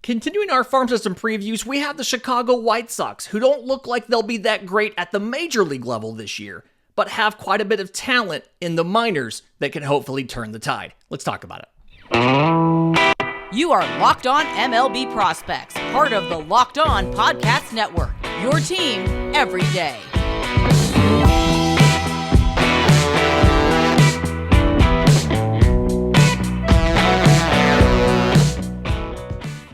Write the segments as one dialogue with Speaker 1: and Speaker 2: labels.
Speaker 1: Continuing our farm system previews, we have the Chicago White Sox, who don't look like they'll be that great at the major league level this year, but have quite a bit of talent in the minors that can hopefully turn the tide. Let's talk about it.
Speaker 2: You are Locked On MLB Prospects, part of the Locked On Podcast Network, your team every day.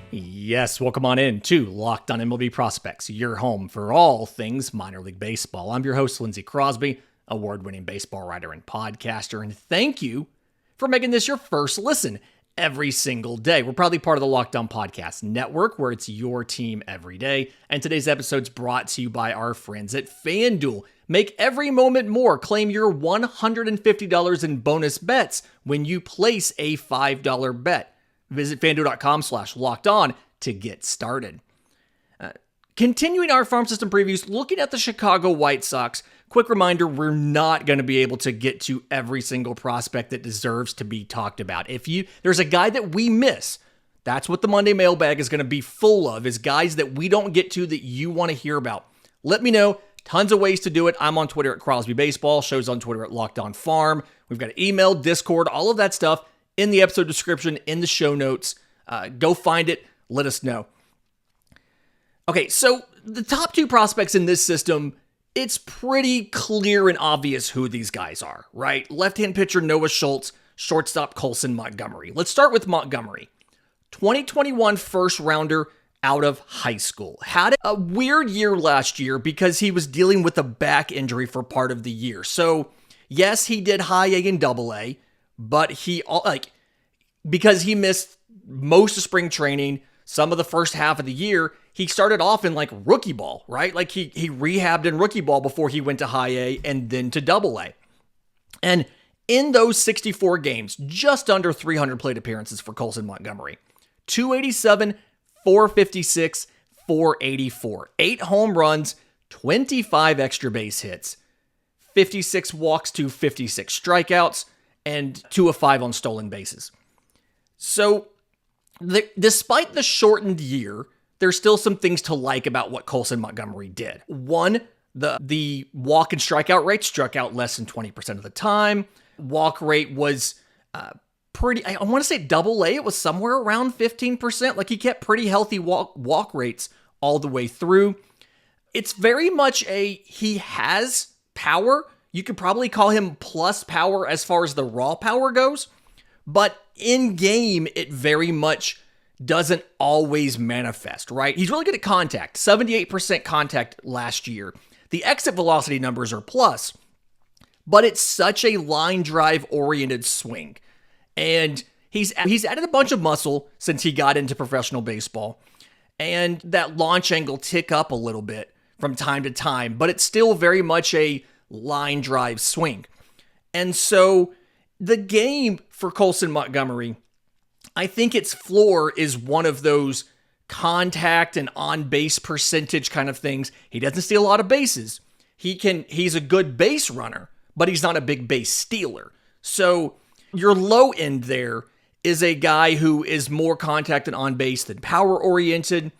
Speaker 1: Yes, welcome on in to Locked On MLB Prospects, your home for all things minor league baseball. I'm your host, Lindsay Crosby, award-winning baseball writer and podcaster, and thank you for making this your first listen every single day. We're proudly part of the Locked On Podcast Network, where it's your team every day, and today's episode's brought to you by our friends at FanDuel. Make every moment more. Claim your $150 in bonus bets when you place a $5 bet. Visit FanDuel.com/LockedOn to get started. Continuing our farm system previews, looking at the Chicago White Sox, quick reminder, we're not going to be able to get to every single prospect that deserves to be talked about. There's a guy that we miss, that's what the Monday mailbag is going to be full of, is guys that we don't get to that you want to hear about. Let me know. Tons of ways to do it. I'm on Twitter at Crosby Baseball, shows on Twitter at Locked On Farm. We've got email, Discord, all of that stuff in the episode description, in the show notes. Go find it. Let us know. Okay, so the top two prospects in this system, it's pretty clear and obvious who these guys are, right? Left-hand pitcher Noah Schultz, shortstop Colson Montgomery. Let's start with Montgomery. 2021 first rounder out of high school. Had a weird year last year because he was dealing with a back injury for part of the year. So, yes, he did high A and double A, but because he missed most of spring training, some of the first half of the year, he started off in rookie ball, right? He rehabbed in rookie ball before he went to high A and then to double A. And in those 64 games, just under 300 plate appearances for Colson Montgomery. 287, 456, 484. 8 home runs, 25 extra base hits, 56 walks to 56 strikeouts, and 2 of 5 on stolen bases. So, despite the shortened year, there's still some things to like about what Colson Montgomery did. One, the walk and strikeout rate, struck out less than 20% of the time. Walk rate was pretty, I want to say double A, it was somewhere around 15%. He kept pretty healthy walk rates all the way through. It's very much he has power. You could probably call him plus power as far as the raw power goes. But in game, it very much doesn't always manifest, right? He's really good at contact, 78% contact last year. The exit velocity numbers are plus, but it's such a line drive oriented swing. And he's added a bunch of muscle since he got into professional baseball. And that launch angle tick up a little bit from time to time, but it's still very much a line drive swing. And so the game for Colson Montgomery, I think its floor is one of those contact and on-base percentage kind of things. He doesn't steal a lot of bases. He's a good base runner, but he's not a big base stealer. So your low end there is a guy who is more contact and on-base than power-oriented,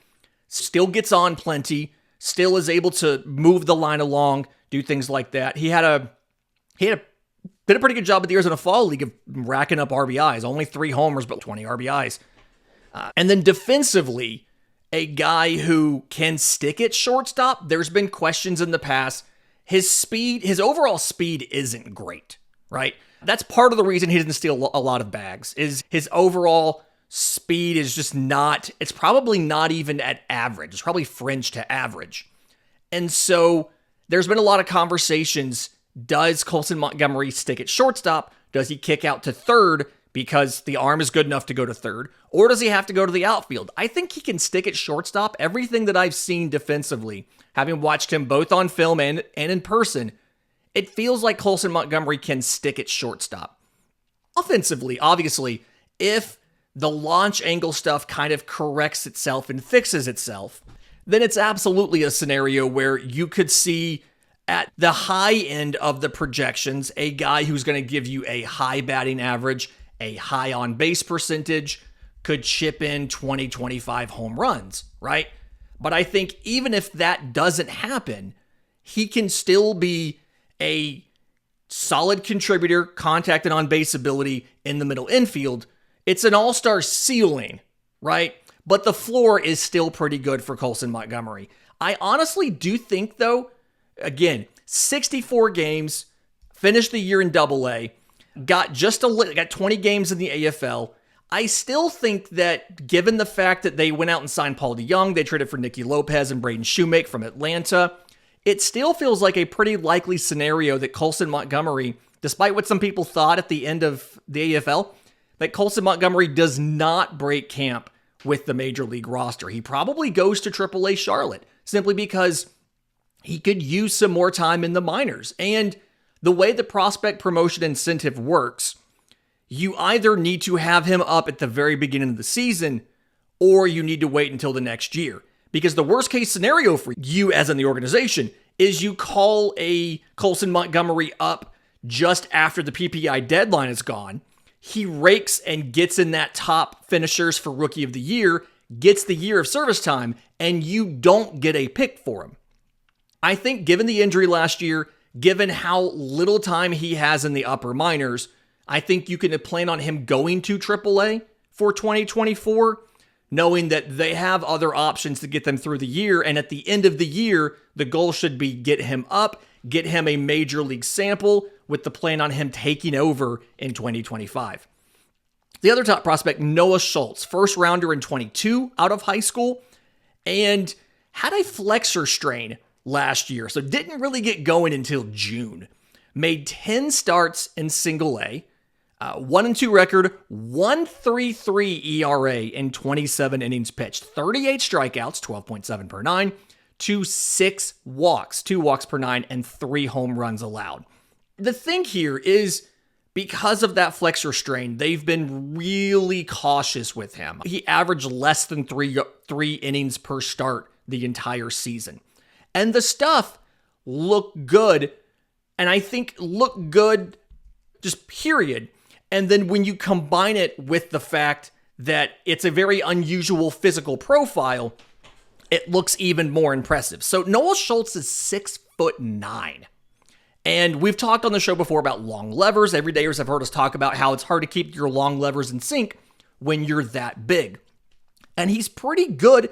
Speaker 1: still gets on plenty, still is able to move the line along, do things like that. He did a pretty good job at the Arizona Fall League of racking up RBIs. Only 3 homers, but 20 RBIs. And then defensively, a guy who can stick at shortstop. There's been questions in the past. His overall speed isn't great, right? That's part of the reason he doesn't steal a lot of bags, is his overall speed is just not, it's probably not even at average. It's probably fringe to average. And so there's been a lot of conversations. Does Colson Montgomery stick at shortstop? Does he kick out to third because the arm is good enough to go to third? Or does he have to go to the outfield? I think he can stick at shortstop. Everything that I've seen defensively, having watched him both on film and in person, it feels like Colson Montgomery can stick at shortstop. Offensively, obviously, if the launch angle stuff kind of corrects itself and fixes itself, then it's absolutely a scenario where you could see at the high end of the projections, a guy who's going to give you a high batting average, a high on base percentage, could chip in 20, 25 home runs, right? But I think even if that doesn't happen, he can still be a solid contributor, contact and on-base ability in the middle infield. It's an all-star ceiling, right? But the floor is still pretty good for Colson Montgomery. I honestly do think, though, again, 64 games, finished the year in Double-A, got 20 games in the AFL. I still think that given the fact that they went out and signed Paul DeJong, they traded for Nicky Lopez and Braden Shoemake from Atlanta, it still feels like a pretty likely scenario that Colson Montgomery, despite what some people thought at the end of the AFL, that Colson Montgomery does not break camp with the major league roster. He probably goes to AAA Charlotte simply because he could use some more time in the minors. And the way the prospect promotion incentive works, you either need to have him up at the very beginning of the season or you need to wait until the next year. Because the worst case scenario for you as in the organization is you call a Colson Montgomery up just after the PPI deadline is gone. He rakes and gets in that top finishers for Rookie of the Year, gets the year of service time, and you don't get a pick for him. I think given the injury last year, given how little time he has in the upper minors, I think you can plan on him going to AAA for 2024, knowing that they have other options to get them through the year. And at the end of the year, the goal should be get him up, get him a major league sample with the plan on him taking over in 2025. The other top prospect, Noah Schultz, first rounder in 22 out of high school, and had a flexor strain last year, so didn't really get going until June. Made 10 starts in single A, 1-2 record, 1.33 ERA in 27 innings pitched, 38 strikeouts, 12.7 per 9, to 6 walks, 2 walks per 9, and 3 home runs allowed. The thing here is, because of that flexor strain, they've been really cautious with him. He averaged less than three innings per start the entire season. And the stuff looked good, and I think looked good just period. And then when you combine it with the fact that it's a very unusual physical profile, it looks even more impressive. So Noah Schultz is 6'9". And we've talked on the show before about long levers. Everydayers have heard us talk about how it's hard to keep your long levers in sync when you're that big. And he's pretty good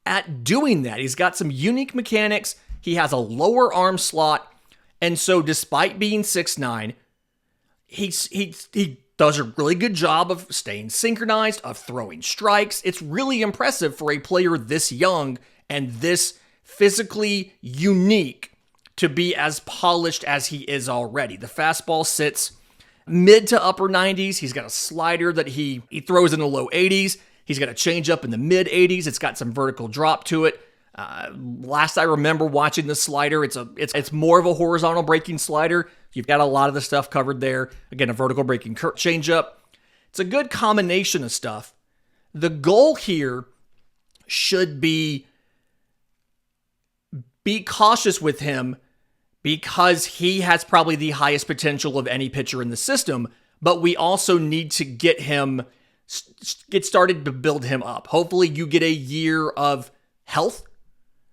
Speaker 1: at doing that. He's got some unique mechanics. He has a lower arm slot. And so despite being 6'9", he does a really good job of staying synchronized, of throwing strikes. It's really impressive for a player this young and this physically unique to be as polished as he is already. The fastball sits mid to upper 90s. He's got a slider that he throws in the low 80s. He's got a changeup in the mid 80s. It's got some vertical drop to it. Last I remember watching the slider, it's more of a horizontal breaking slider. You've got a lot of the stuff covered there. Again, a vertical breaking changeup. It's a good combination of stuff. The goal here should be cautious with him because he has probably the highest potential of any pitcher in the system, but we also need to get started to build him up. Hopefully you get a year of health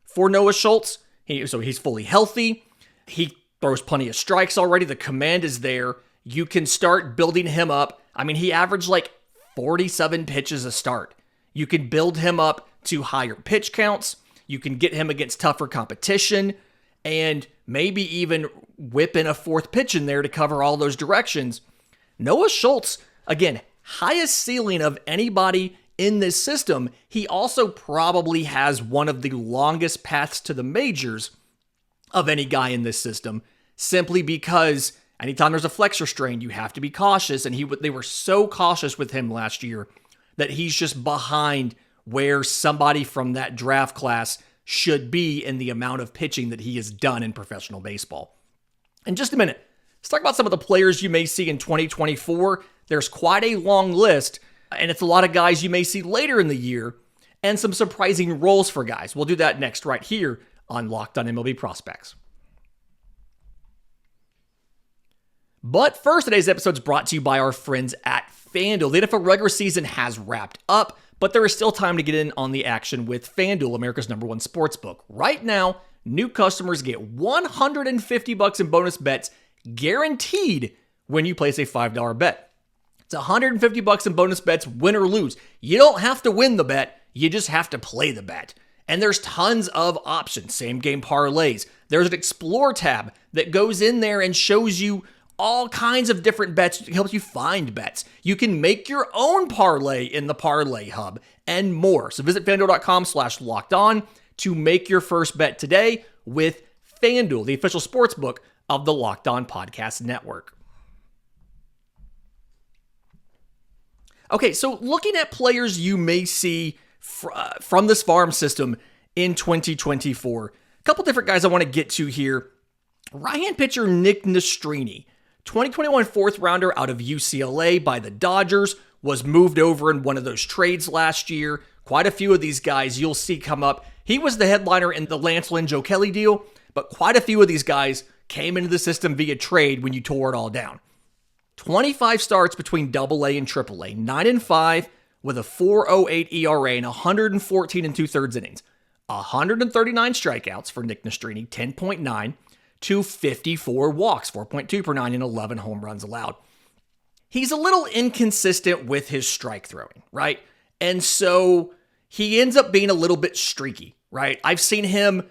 Speaker 1: for Noah Schultz. So he's fully healthy. He throws plenty of strikes already. The command is there. You can start building him up. I mean, he averaged like 47 pitches a start. You can build him up to higher pitch counts. You can get him against tougher competition and maybe even whip in a fourth pitch in there to cover all those directions. Noah Schultz, again, highest ceiling of anybody in this system. He also probably has one of the longest paths to the majors of any guy in this system, simply because anytime there's a flexor strain, you have to be cautious. And they were so cautious with him last year that he's just behind where somebody from that draft class should be in the amount of pitching that he has done in professional baseball. In just a minute, let's talk about some of the players you may see in 2024. There's quite a long list, and it's a lot of guys you may see later in the year, and some surprising roles for guys. We'll do that next right here on Locked On MLB Prospects. But first, today's episode is brought to you by our friends at FanDuel. The NFL regular season has wrapped up, but there is still time to get in on the action with FanDuel, America's #1 sportsbook. Right now, new customers get $150 in bonus bets guaranteed when you place a $5 bet. It's $150 in bonus bets, win or lose. You don't have to win the bet, you just have to play the bet. And there's tons of options, same game parlays. There's an Explore tab that goes in there and shows you all kinds of different bets. It helps you find bets. You can make your own parlay in the Parlay Hub and more. So visit FanDuel.com/lockedon to make your first bet today with FanDuel, the official sportsbook of the Locked On Podcast Network. Okay, so looking at players you may see from this farm system in 2024, a couple different guys I want to get to here. Right-hand pitcher Nick Nastrini, 2021 fourth rounder out of UCLA by the Dodgers, was moved over in one of those trades last year. Quite a few of these guys you'll see come up. He was the headliner in the Lance Lynn, Joe Kelly deal, but quite a few of these guys came into the system via trade when you tore it all down. 25 starts between AA and AAA, 9-5 with a 4.08 ERA and 114 2/3 innings. 139 strikeouts for Nick Nastrini, 10.9 to 54 walks, 4.2 per 9 and 11 home runs allowed. He's a little inconsistent with his strike throwing, right? And so he ends up being a little bit streaky, right? I've seen him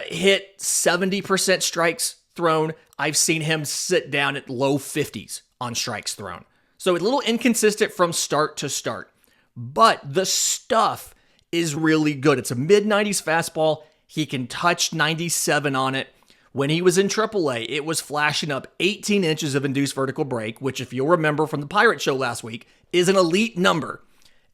Speaker 1: hit 70% strikes thrown. I've seen him sit down at low 50s on strikes thrown. So a little inconsistent from start to start. But the stuff is really good. It's a mid-90s fastball. He can touch 97 on it. When he was in AAA, it was flashing up 18 inches of induced vertical break, which, if you'll remember from the Pirate Show last week, is an elite number.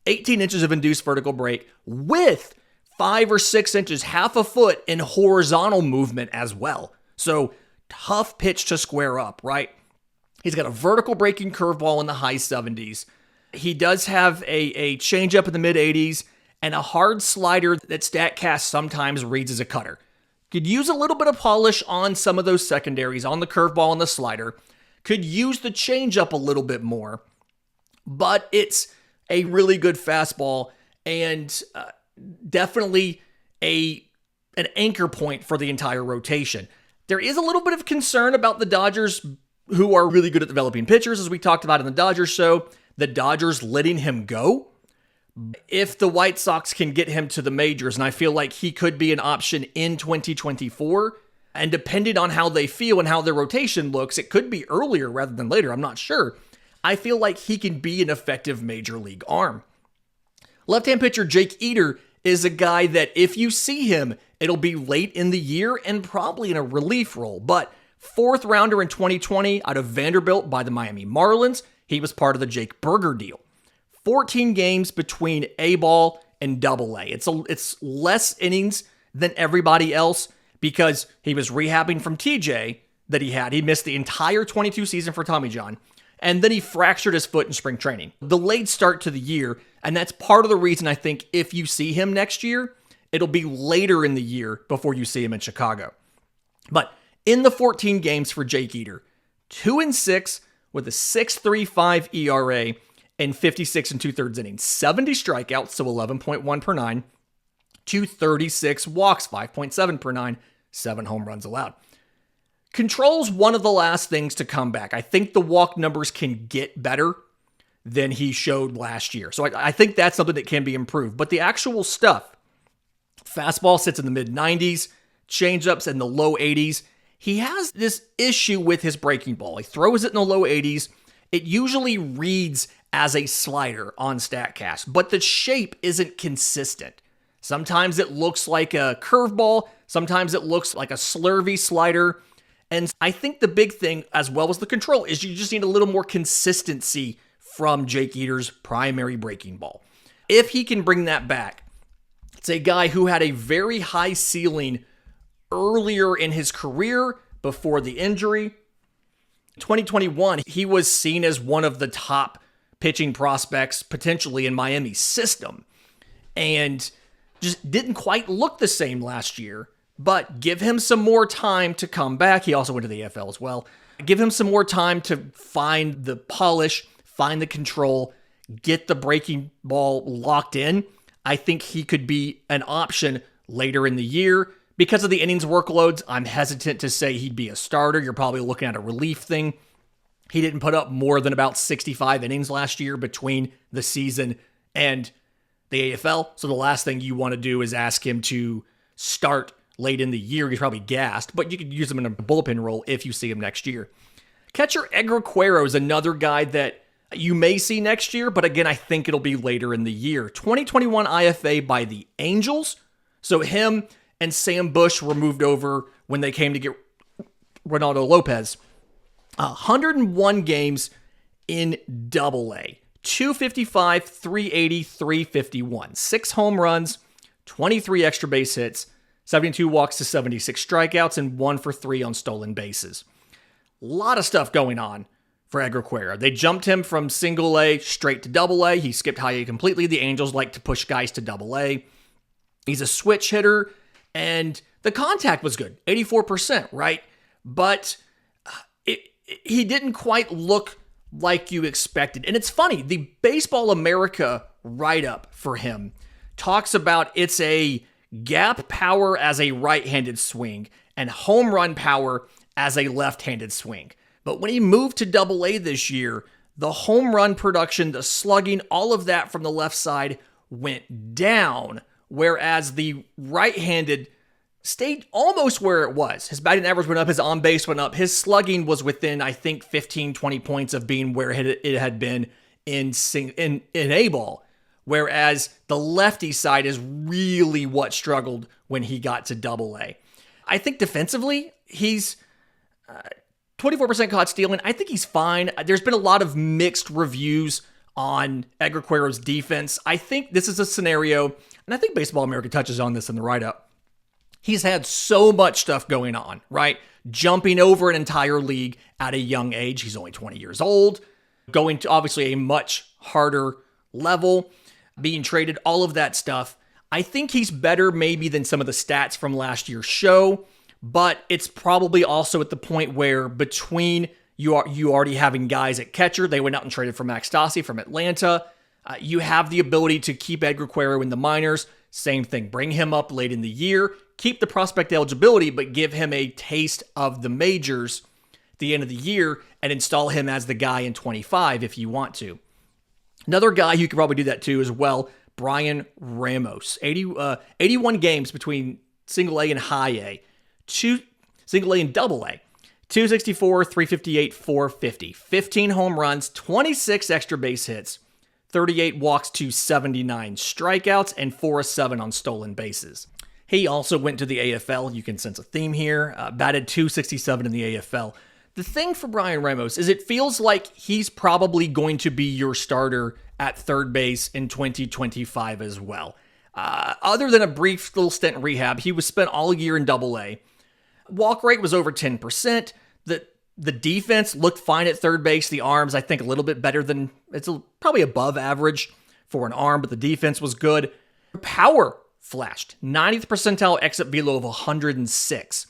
Speaker 1: 18 inches of induced vertical break with 5 or 6 inches, half a foot in horizontal movement as well. So tough pitch to square up, right? He's got a vertical breaking curveball in the high 70s. He does have a changeup in the mid 80s and a hard slider that StatCast sometimes reads as a cutter. Could use a little bit of polish on some of those secondaries, on the curveball and the slider. Could use the changeup a little bit more. But it's a really good fastball and definitely an anchor point for the entire rotation. There is a little bit of concern about the Dodgers, who are really good at developing pitchers, as we talked about in the Dodgers show. The Dodgers letting him go. If the White Sox can get him to the majors, and I feel like he could be an option in 2024, and depending on how they feel and how their rotation looks, it could be earlier rather than later, I'm not sure. I feel like he can be an effective major league arm. Left-hand pitcher Jake Eder is a guy that if you see him, it'll be late in the year and probably in a relief role, but fourth rounder in 2020 out of Vanderbilt by the Miami Marlins. He was part of the Jake Burger deal. 14 games between A-ball and AA. It's less innings than everybody else because he was rehabbing from TJ that he had. He missed the entire 22 season for Tommy John, and then he fractured his foot in spring training. Delayed start to the year, and that's part of the reason I think if you see him next year, it'll be later in the year before you see him in Chicago. But in the 14 games for Jake Eder, 2-6 with a 6.35 ERA and 56 2/3 innings, 70 strikeouts, so 11.1 per 9, 236 walks, 5.7 per 9, 7 home runs allowed. Control's one of the last things to come back. I think the walk numbers can get better than he showed last year. So I think that's something that can be improved. But the actual stuff, fastball sits in the mid-90s, changeups in the low 80s. He has this issue with his breaking ball. He throws it in the low 80s. It usually reads as a slider on StatCast, but the shape isn't consistent. Sometimes it looks like a curveball. Sometimes it looks like a slurvy slider. And I think the big thing, as well as the control, is you just need a little more consistency from Jake Eder's primary breaking ball. If he can bring that back, it's a guy who had a very high ceiling earlier in his career before the injury. 2021, he was seen as one of the top pitching prospects potentially in Miami's system, and just didn't quite look the same last year. But give him some more time to come back. He also went to the AFL as well. Give him some more time to find the polish, find the control, get the breaking ball locked in. I think he could be an option later in the year. Because of the innings workloads, I'm hesitant to say he'd be a starter. You're probably looking at a relief thing. He didn't put up more than about 65 innings last year between the season and the AFL. So the last thing you want to do is ask him to start late in the year. He's probably gassed, but you could use him in a bullpen role if you see him next year. Catcher Edgar Cuero is another guy that you may see next year, but again, I think it'll be later in the year. 2021 IFA by the Angels. So him and Sam Bush were moved over when they came to get Ronaldo Lopez. 101 games in Double-A. 255, 380, 351. 6 home runs, 23 extra base hits, 72 walks to 76 strikeouts, and 1 for 3 on stolen bases. A lot of stuff going on for Edgar Cuero. They jumped him from Single-A straight to Double-A. He skipped High-A completely. The Angels like to push guys to Double-A. He's a switch hitter. And the contact was good, 84%, right? But he didn't quite look like you expected. And it's funny, the Baseball America write-up for him talks about it's a gap power as a right-handed swing and home run power as a left-handed swing. But when he moved to Double-A this year, the home run production, the slugging, all of that from the left side went down, whereas the right-handed stayed almost where it was. His batting average went up, his on-base went up, his slugging was within, I think, 15, 20 points of being where it had been in A-ball, whereas the lefty side is really what struggled when he got to Double-A. I think defensively, he's 24% caught stealing. I think he's fine. There's been a lot of mixed reviews on Edgar Cuero's defense. I think this is a scenario, and I think Baseball America touches on this in the write-up. He's had so much stuff going on, right? Jumping over an entire league at a young age. He's only 20 years old, going to obviously a much harder level, being traded, all of that stuff. I think he's better maybe than some of the stats from last year's show, but it's probably also at the point where between you already having guys at catcher, they went out and traded for Max Stassi from Atlanta. You have the ability to keep Edgar Cuero in the minors. Same thing, bring him up late in the year, keep the prospect eligibility, but give him a taste of the majors at the end of the year and install him as the guy in 25 if you want to. Another guy you could probably do that to as well, Brian Ramos. 81 games between Single-A and High-A. Single-A and Double-A. 264, 358, 450. 15 home runs, 26 extra base hits, 38 walks to 79 strikeouts, and 4-7 on stolen bases. He also went to the AFL. You can sense a theme here. Batted 267 in the AFL. The thing for Brian Ramos is it feels like he's probably going to be your starter at third base in 2025 as well. Other than a brief little stint in rehab, he was spent all year in Double-A. Walk rate was over 10%. The defense looked fine at third base. The arms, I think, a little bit better than, probably above average for an arm, but the defense was good. Power flashed. 90th percentile exit velo of 106.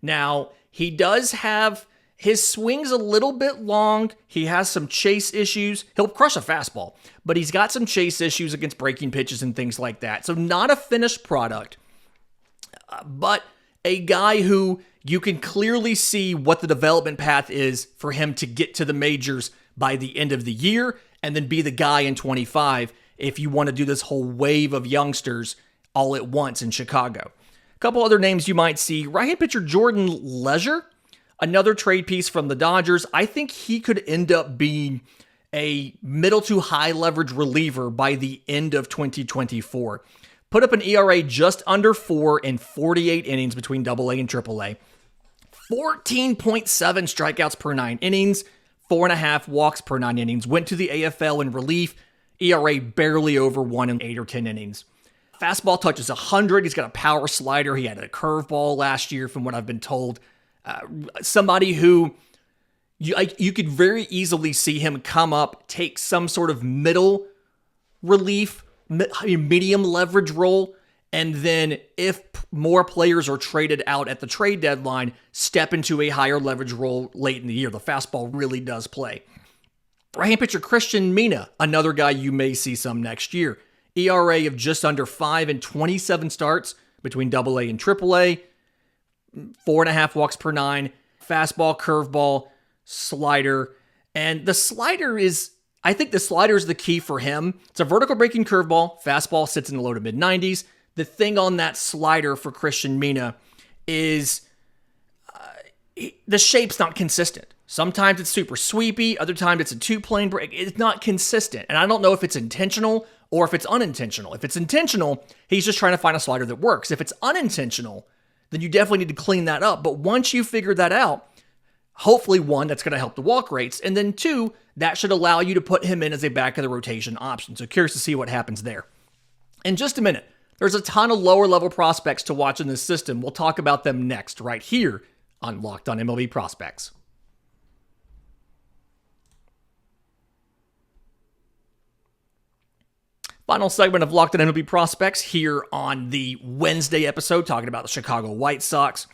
Speaker 1: Now, he does have his swings a little bit long. He has some chase issues. He'll crush a fastball, but he's got some chase issues against breaking pitches and things like that. So not a finished product, but a guy who you can clearly see what the development path is for him to get to the majors by the end of the year and then be the guy in 25 if you want to do this whole wave of youngsters all at once in Chicago. A couple other names you might see. Right-hand pitcher Jordan Leisure, another trade piece from the Dodgers. I think he could end up being a middle to high leverage reliever by the end of 2024. Put up an ERA just under 4 in 48 innings between Double-A and Triple-A. 14.7 strikeouts per 9 innings, 4.5 walks per 9 innings. Went to the AFL in relief, ERA barely over 1 in 8 or 10 innings. Fastball touches 100. He's got a power slider. He had a curveball last year from what I've been told. Somebody who you could very easily see him come up, take some sort of middle relief, medium leverage role, And then if more players are traded out at the trade deadline, step into a higher leverage role late in the year. The fastball really does play. Right-hand pitcher Christian Mina, another guy you may see some next year. ERA of just under 5 in 27 starts between AA and AAA. 4.5 walks per 9. Fastball, curveball, slider. And the slider is, I think the slider is the key for him. It's a vertical breaking curveball. Fastball sits in the low to mid 90s. The thing on that slider for Christian Mina is the shape's not consistent. Sometimes it's super sweepy. Other times it's a two-plane break. It's not consistent. And I don't know if it's intentional or if it's unintentional. If it's intentional, he's just trying to find a slider that works. If it's unintentional, then you definitely need to clean that up. But once you figure that out, hopefully, one, that's going to help the walk rates. And then two, that should allow you to put him in as a back of the rotation option. So curious to see what happens there. In just a minute, there's a ton of lower level prospects to watch in this system. We'll talk about them next, right here on Locked On MLB Prospects. Final segment of Locked On MLB Prospects here on the Wednesday episode, talking about the Chicago White Sox.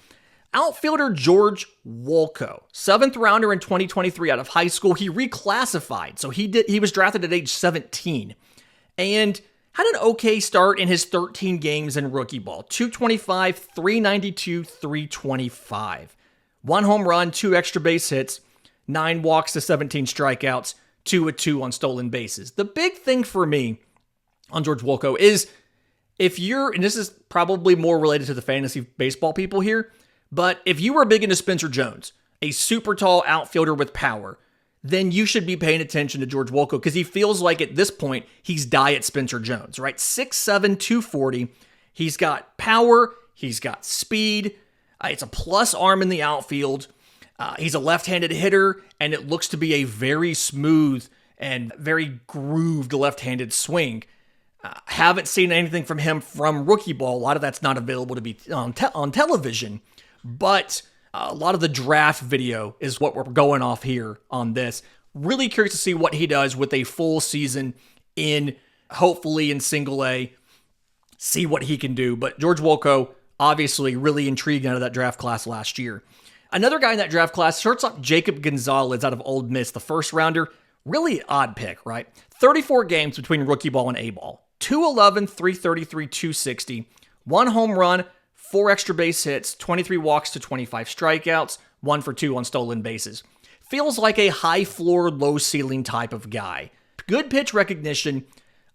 Speaker 1: Outfielder George Wolko, 7th rounder in 2023 out of high school. He reclassified, so he was drafted at age 17 and had an okay start in his 13 games in rookie ball. 225, 392, 325. 1 home run, 2 extra base hits, 9 walks to 17 strikeouts, 2 on stolen bases. The big thing for me on George Wolko is if you're, and this is probably more related to the fantasy baseball people here, but if you were big into Spencer Jones, a super tall outfielder with power, then you should be paying attention to George Wolko because he feels like at this point he's diet Spencer Jones, right? 6'7", 240. He's got power. He's got speed. It's a plus arm in the outfield. He's a left-handed hitter, and it looks to be a very smooth and very grooved left-handed swing. Haven't seen anything from him from rookie ball. A lot of that's not available to be on television, but a lot of the draft video is what we're going off here on this. Really curious to see what he does with a full season hopefully in single A. See what he can do. But George Wolko, obviously really intrigued out of that draft class last year. Another guy in that draft class, shortstop Jacob Gonzalez out of Ole Miss, the first rounder. Really odd pick, right? 34 games between rookie ball and A ball. 211, 333, 260, 1 home run, 4 extra base hits, 23 walks to 25 strikeouts, 1 for 2 on stolen bases. Feels like a high floor, low ceiling type of guy. Good pitch recognition.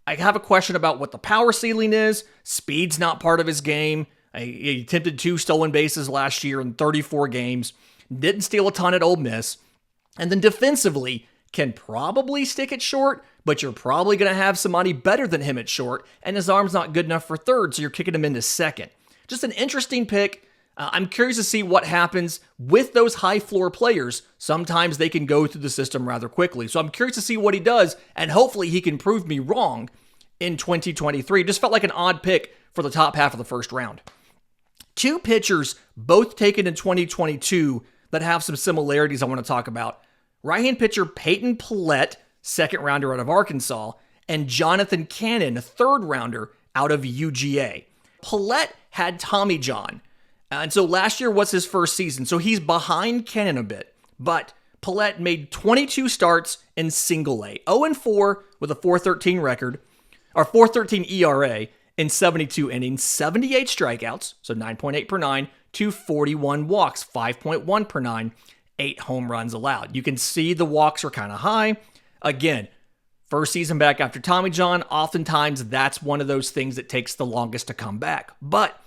Speaker 1: I have a question about what the power ceiling is. Speed's not part of his game. He attempted 2 stolen bases last year in 34 games. Didn't steal a ton at Ole Miss. And then defensively, can probably stick it short, but you're probably going to have somebody better than him at short, and his arm's not good enough for third, so you're kicking him into second. Just an interesting pick. I'm curious to see what happens with those high floor players. Sometimes they can go through the system rather quickly, so I'm curious to see what he does, and hopefully he can prove me wrong in 2023. Just felt like an odd pick for the top half of the first round. 2 pitchers, both taken in 2022, that have some similarities I want to talk about. Right-hand pitcher Peyton Pallette, 2nd rounder out of Arkansas, and Jonathan Cannon, a 3rd rounder out of UGA. Pallette had Tommy John, and so last year was his first season, so he's behind Cannon a bit. But Pallette made 22 starts in single A, 0-4 with a 4.13 record, or 4.13 ERA in 72 innings, 78 strikeouts, so 9.8 per 9, 241 walks, 5.1 per 9. 8 home runs allowed. You can see the walks are kind of high. Again, first season back after Tommy John, oftentimes that's one of those things that takes the longest to come back. But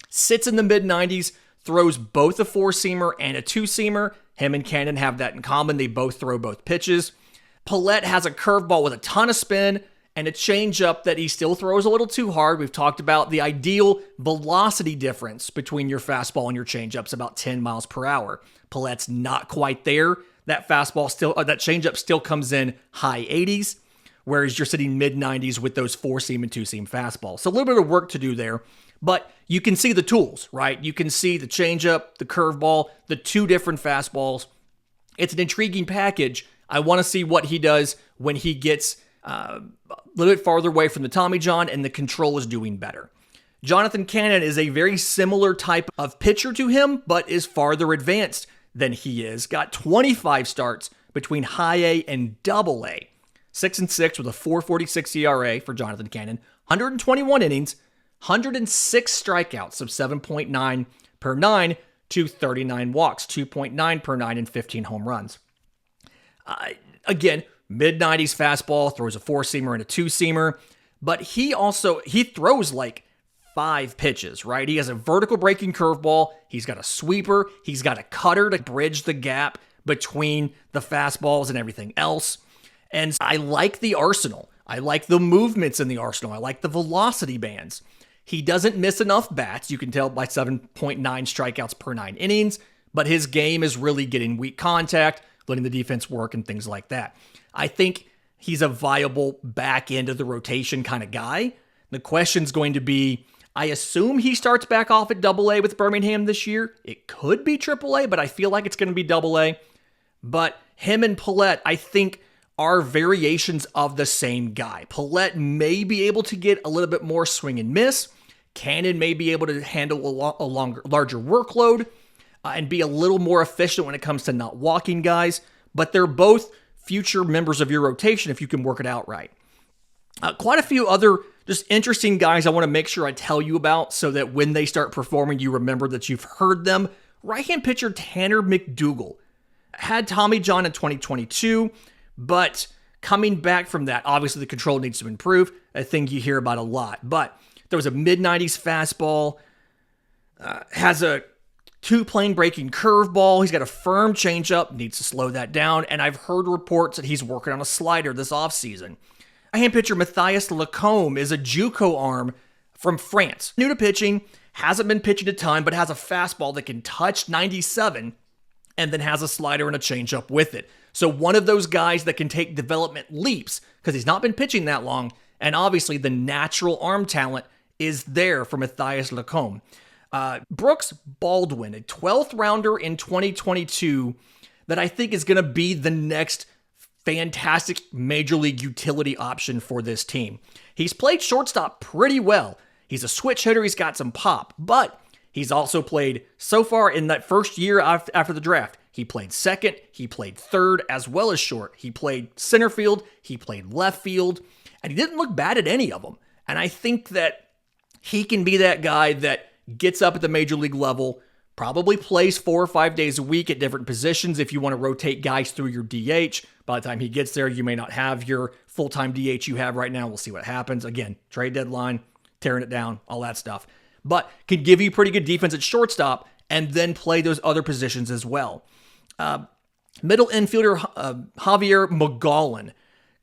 Speaker 1: sits in the mid-90s, throws both a 4-seamer and a 2-seamer. Him and Cannon have that in common. They both throw both pitches. Pallette has a curveball with a ton of spin and a changeup that he still throws a little too hard. We've talked about the ideal velocity difference between your fastball and your changeup's about 10 miles per hour. Pallette's not quite there. That that changeup still comes in high 80s, whereas you're sitting mid 90s with those 4-seam and 2-seam fastballs. So a little bit of work to do there, but you can see the tools, right? You can see the changeup, the curveball, the 2 different fastballs. It's an intriguing package. I want to see what he does when he gets a little bit farther away from the Tommy John and the control is doing better. Jonathan Cannon is a very similar type of pitcher to him, but is farther advanced than he is. Got 25 starts between high A and double A. 6-6 with a 4.46 ERA for Jonathan Cannon. 121 innings, 106 strikeouts of 7.9 per 9 to 39 walks, 2.9 per 9 and 15 home runs. Again, mid-90s fastball, throws a 4-seamer and a 2-seamer, but he throws like 5 pitches, right? He has a vertical breaking curveball. He's got a sweeper. He's got a cutter to bridge the gap between the fastballs and everything else. And I like the arsenal. I like the movements in the arsenal. I like the velocity bands. He doesn't miss enough bats. You can tell by 7.9 strikeouts per 9 innings, but his game is really getting weak contact, letting the defense work and things like that. I think he's a viable back end of the rotation kind of guy. The question's going to be, I assume he starts back off at AA with Birmingham this year. It could be AAA, but I feel like it's going to be AA. But him and Paulette, I think, are variations of the same guy. Paulette may be able to get a little bit more swing and miss. Cannon may be able to handle a larger workload and be a little more efficient when it comes to not walking guys. But they're both future members of your rotation if you can work it out right. Quite a few other just interesting guys I want to make sure I tell you about so that when they start performing, you remember that you've heard them. Right-hand pitcher Tanner McDougal had Tommy John in 2022, but coming back from that, obviously the control needs to improve, a thing you hear about a lot. But there was a mid-90s fastball, has a 2-plane breaking curveball, he's got a firm changeup, needs to slow that down, and I've heard reports that he's working on a slider this offseason. Hand pitcher Matthias Lacombe is a JUCO arm from France. New to pitching, hasn't been pitching a ton, but has a fastball that can touch 97 and then has a slider and a changeup with it. So one of those guys that can take development leaps because he's not been pitching that long, and obviously the natural arm talent is there for Matthias Lacombe. Brooks Baldwin, a 12th rounder in 2022 that I think is going to be the next fantastic major league utility option for this team. He's played shortstop pretty well. He's a switch hitter. He's got some pop, but he's also played so far in that first year after the draft. He played second, he played third, as well as short. He played center field, he played left field, and he didn't look bad at any of them. And I think that he can be that guy that gets up at the major league level, probably plays 4 or 5 days a week at different positions if you want to rotate guys through your DH. By the time he gets there, you may not have your full-time DH you have right now. We'll see what happens. Again, trade deadline, tearing it down, all that stuff. But can give you pretty good defense at shortstop and then play those other positions as well. Middle infielder Javier Magallan.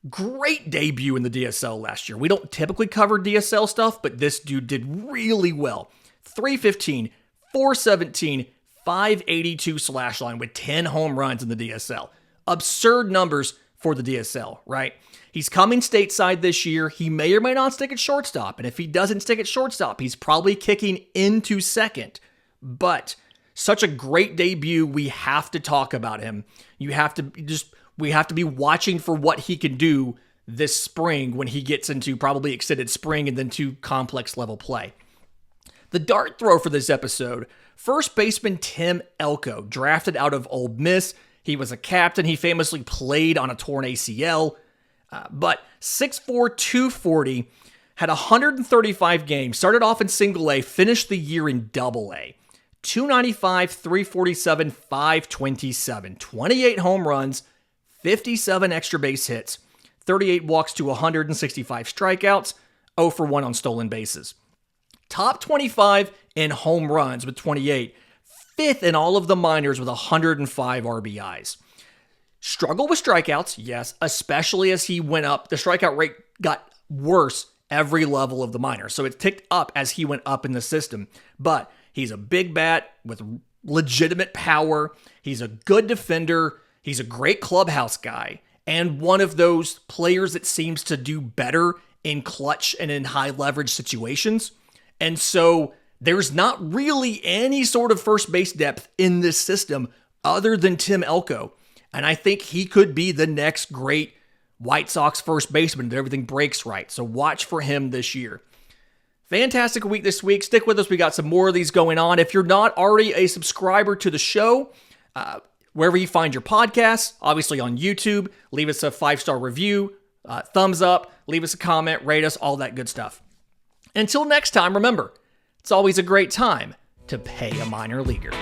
Speaker 1: Great debut in the DSL last year. We don't typically cover DSL stuff, but this dude did really well. 315, 417, 582 slash line with 10 home runs in the DSL. Absurd numbers for the DSL, right? He's coming stateside this year. He may or may not stick at shortstop. And if he doesn't stick at shortstop, he's probably kicking into second. But such a great debut. We have to talk about him. We have to be watching for what he can do this spring when he gets into probably extended spring and then to complex level play. The dart throw for this episode, first baseman Tim Elko, drafted out of Ole Miss. He was a captain. He famously played on a torn ACL, but 6'4", 240, had 135 games, started off in single A, finished the year in double A. 295, 347, 527, 28 home runs, 57 extra base hits, 38 walks to 165 strikeouts, 0 for 1 on stolen bases. Top 25 in home runs with 28, fifth in all of the minors with 105 RBIs. Struggled with strikeouts, yes, especially as he went up. The strikeout rate got worse every level of the minors, so it ticked up as he went up in the system. But he's a big bat with legitimate power. He's a good defender. He's a great clubhouse guy and one of those players that seems to do better in clutch and in high leverage situations. And so there's not really any sort of first base depth in this system other than Tim Elko. And I think he could be the next great White Sox first baseman if everything breaks right. So watch for him this year. fantastic week this week. Stick with us. We got some more of these going on. If you're not already a subscriber to the show, wherever you find your podcasts, obviously on YouTube, leave us a 5-star review, thumbs up, leave us a comment, rate us, all that good stuff. Until next time, remember, it's always a great time to pay a minor leaguer.